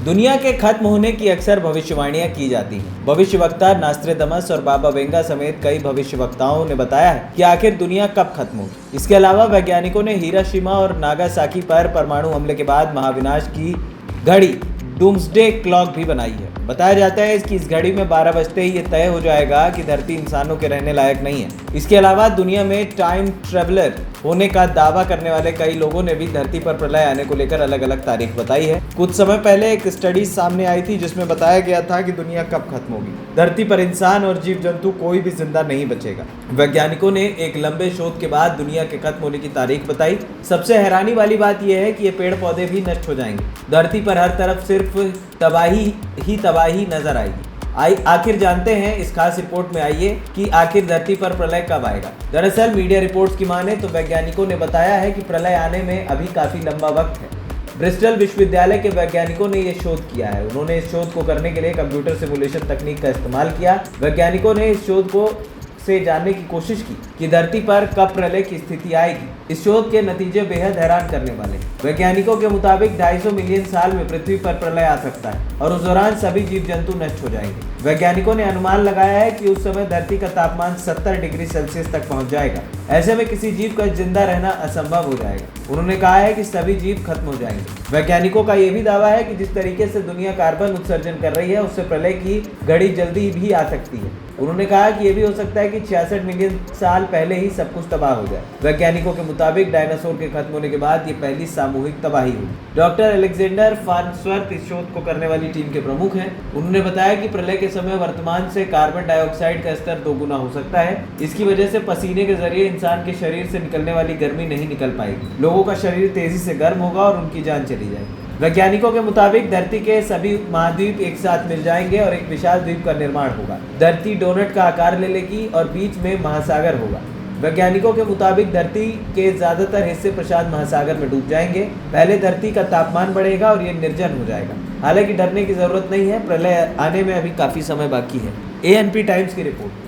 दुनिया के खत्म होने की अक्सर भविष्यवाणियां की जाती हैं। भविष्यवक्ता नास्ट्रेदमस और बाबा वेंगा समेत कई भविष्यवक्ताओं ने बताया है कि आखिर दुनिया कब खत्म होगी। इसके अलावा वैज्ञानिकों ने हिरोशिमा और नागासाकी पर परमाणु हमले के बाद महाविनाश की घड़ी डूम्सडे क्लॉक भी बनाई है। बताया जाता है कि इस घड़ी में 12 बजते ही ये तय हो जाएगा कि धरती इंसानों के रहने लायक नहीं है। इसके अलावा दुनिया में टाइम ट्रेवलर होने का दावा करने वाले कई लोगों ने भी धरती पर प्रलय आने को लेकर अलग अलग तारीख बताई है। कुछ समय पहले एक स्टडी सामने आई थी जिसमें बताया गया था कि दुनिया कब खत्म होगी। धरती पर इंसान और जीव जंतु कोई भी जिंदा नहीं बचेगा। वैज्ञानिकों ने एक लंबे शोध के बाद दुनिया के खत्म होने की तारीख बताई। सबसे हैरानी वाली बात यह है कि ये पेड़ पौधे भी नष्ट हो जाएंगे। धरती पर हर तरफ सिर्फ तबाही नजर आएगी। आखिर जानते हैं इस खास रिपोर्ट में आइए कि आखिर धरती पर प्रलय कब आएगा। दरअसल मीडिया रिपोर्ट्स की माने तो वैज्ञानिकों ने बताया है कि प्रलय आने में अभी काफी लंबा वक्त है। ब्रिस्टल विश्वविद्यालय के वैज्ञानिकों ने यह शोध किया है। उन्होंने इस शोध को करने के लिए कंप्यूटर सिमुलेशन तकनीक का इस्तेमाल किया। वैज्ञानिकों ने इस शोध को से जानने की कोशिश की कि धरती पर कब प्रलय की स्थिति आएगी। इस शोध के नतीजे बेहद हैरान करने वाले हैं। वैज्ञानिकों के मुताबिक 250 मिलियन साल में पृथ्वी पर प्रलय आ सकता है और उस दौरान सभी जीव जंतु नष्ट हो जाएंगे। वैज्ञानिकों ने अनुमान लगाया है कि उस समय धरती का तापमान 70 डिग्री सेल्सियस तक पहुंच जाएगा। ऐसे में किसी जीव का जिंदा रहना असंभव हो जाएगा। उन्होंने कहा है कि सभी जीव खत्म हो जाएंगे। वैज्ञानिकों का यह भी दावा है कि जिस तरीके से दुनिया कार्बन उत्सर्जन कर रही है उससे प्रलय की घड़ी जल्दी भी आ सकती है। उन्होंने कहा कि यह भी हो सकता है कि 66 मिलियन साल पहले ही सब कुछ तबाह हो जाए। वैज्ञानिकों के मुताबिक डायनासोर के खत्म होने के बाद ये पहली सामूहिक तबाही हुई। डॉक्टर अलेक्जेंडर फार्न्सवर्थ इस शोध को करने वाली टीम के प्रमुख हैं। उन्होंने बताया कि प्रलय के समय वर्तमान से कार्बन डाइऑक्साइड का स्तर 2 गुना हो सकता है। इसकी वजह से पसीने के जरिए इंसान के शरीर से निकलने वाली गर्मी नहीं निकल पाएगी। लोगों का शरीर तेजी से गर्म होगा और उनकी जान चली जाएगी। वैज्ञानिकों के मुताबिक धरती के सभी महाद्वीप एक साथ मिल जाएंगे और एक विशाल द्वीप का निर्माण होगा। धरती डोनट का आकार ले लेगी और बीच में महासागर होगा। वैज्ञानिकों के मुताबिक धरती के ज्यादातर हिस्से प्रशांत महासागर में डूब जाएंगे। पहले धरती का तापमान बढ़ेगा और ये निर्जन हो जाएगा। हालांकि डरने की जरूरत नहीं है, प्रलय आने में अभी काफी समय बाकी है। ANP टाइम्स की रिपोर्ट।